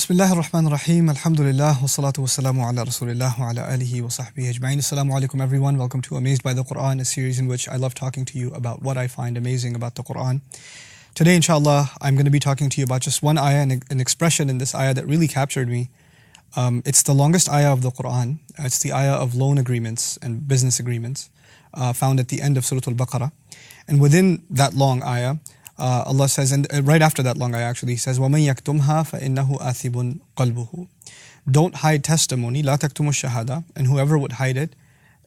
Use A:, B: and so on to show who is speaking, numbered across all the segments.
A: Bismillah ar-Rahman ar-Rahim. Alhamdulillah wa salatu wa salamu ala Rasulillah wa ala alihi wa sahbihi ajma'in. Assalamu alaikum everyone. Welcome to Amazed by the Quran, a series in which I love talking to you about what I find amazing about the Quran. Today, inshallah, I'm going to be talking to you about just one ayah, an expression in this ayah that really captured me. It's the longest ayah of the Quran. It's the ayah of loan agreements and business agreements, found at the end of Surah Al-Baqarah. And within that long ayah, Allah says, and right after that long ayah actually, He says, وَمَن يَكْتُمْهَا فَإِنَّهُ آثِبٌ قَلْبُهُ. Don't hide testimony, لَا تَكْتُمُ الشَّهَادَةِ, and whoever would hide it,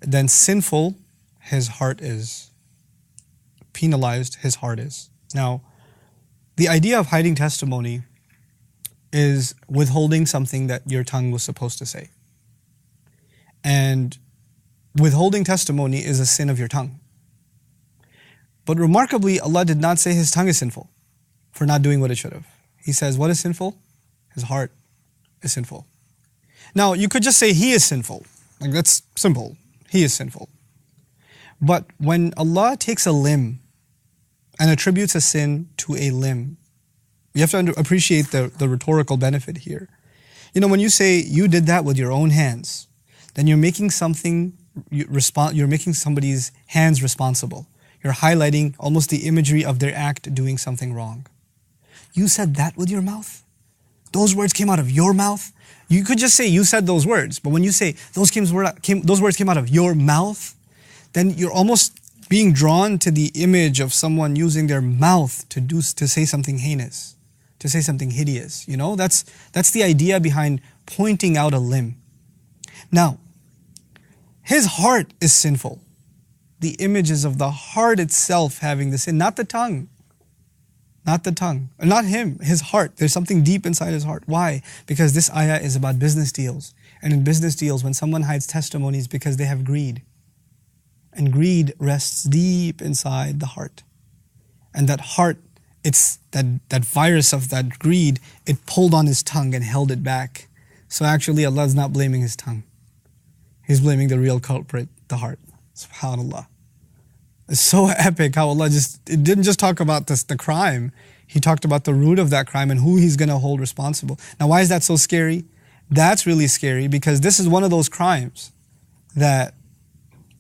A: then sinful his heart is. Penalized his heart is. Now, the idea of hiding testimony is withholding something that your tongue was supposed to say. And withholding testimony is a sin of your tongue. But remarkably, Allah did not say his tongue is sinful for not doing what it should have. He says, what is sinful? His heart is sinful. Now, you could just say he is sinful. Like, that's simple. He is sinful. But when Allah takes a limb and attributes a sin to a limb, you have to appreciate the rhetorical benefit here. You know, when you say you did that with your own hands, then you're making you're making somebody's hands responsible. You're highlighting almost the imagery of their act doing something wrong. You said that with your mouth? Those words came out of your mouth? You could just say you said those words, but when you say those words came out of your mouth, then you're almost being drawn to the image of someone using their mouth to say something heinous, to say something hideous. You know, that's the idea behind pointing out a limb. Now, his heart is sinful. The images of the heart itself having the sin, not the tongue. Not the tongue. Not him, his heart. There's something deep inside his heart. Why? Because this ayah is about business deals. And in business deals, when someone hides testimonies because they have greed. And greed rests deep inside the heart. And that heart, it's that virus of that greed, it pulled on his tongue and held it back. So actually Allah is not blaming his tongue. He's blaming the real culprit, the heart. SubhanAllah. It's so epic how Allah it didn't just talk about the crime. He talked about the root of that crime and who He's going to hold responsible. Now, why is that so scary? That's really scary because this is one of those crimes that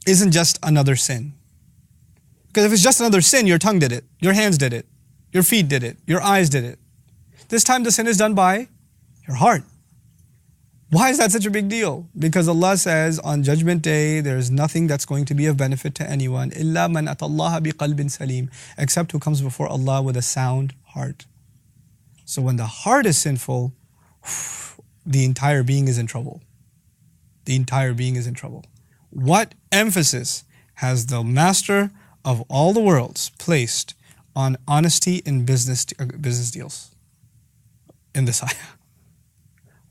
A: isn't just another sin. Because if it's just another sin, your tongue did it, your hands did it, your feet did it, your eyes did it. This time the sin is done by your heart. Why is that such a big deal? Because Allah says on Judgment Day, there is nothing that's going to be of benefit to anyone, إِلَّا مَنْ أَتَى اللَّهَ بِقَلْبٍ سَلِيمٍ, except who comes before Allah with a sound heart. So when the heart is sinful, the entire being is in trouble. The entire being is in trouble. What emphasis has the master of all the worlds placed on honesty in business deals in this ayah?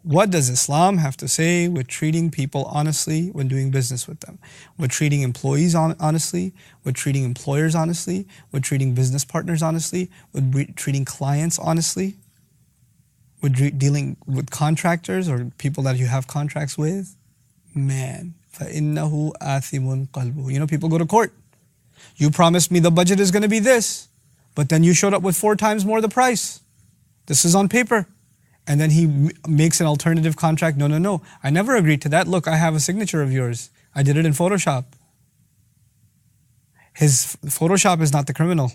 A: What does Islam have to say with treating people honestly when doing business with them? With treating employees honestly, with treating employers honestly, with treating business partners honestly, with treating clients honestly, with dealing with contractors or people that you have contracts with? Man, فَإِنَّهُ آثِمٌ قَلْبُهُ. You know, people go to court. You promised me the budget is going to be this, but then you showed up with 4 times more the price. This is on paper. And then he makes an alternative contract. No, I never agreed to that. Look, I have a signature of yours. I did it in Photoshop. His Photoshop is not the criminal.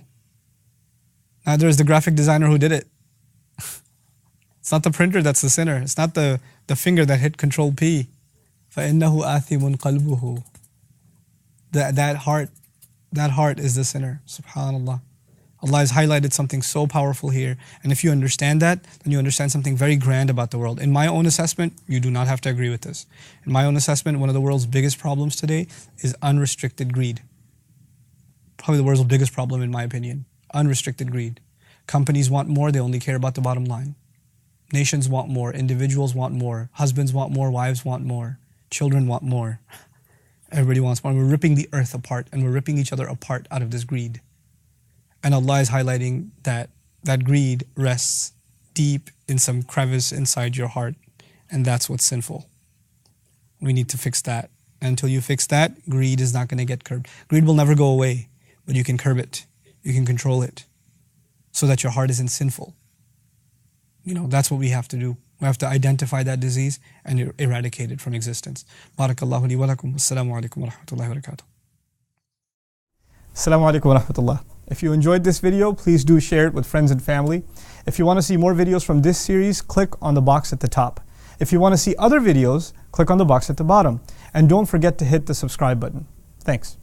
A: Neither is the graphic designer who did it. It's not the printer that's the sinner. It's not the finger that hit Control P. فَإِنَّهُ آثِمٌ قَلْبُهُ. That heart is the sinner. SubhanAllah. Allah has highlighted something so powerful here. And if you understand that, then you understand something very grand about the world. In my own assessment, you do not have to agree with this. In my own assessment, one of the world's biggest problems today is unrestricted greed. Probably the world's biggest problem in my opinion. Unrestricted greed. Companies want more, they only care about the bottom line. Nations want more, individuals want more, husbands want more, wives want more, children want more. Everybody wants more. We're ripping the earth apart and we're ripping each other apart out of this greed. And Allah is highlighting that greed rests deep in some crevice inside your heart. And that's what's sinful. We need to fix that. And until you fix that, greed is not going to get curbed. Greed will never go away, but you can curb it. You can control it so that your heart isn't sinful. You know, that's what we have to do. We have to identify that disease and eradicate it from existence. Barakallahu li wa lakum. Assalamu alaikum wa rahmatullahi wa barakatuh. Assalamu alaikum wa rahmatullah. If you enjoyed this video, please do share it with friends and family. If you want to see more videos from this series, click on the box at the top. If you want to see other videos, click on the box at the bottom. And don't forget to hit the subscribe button. Thanks.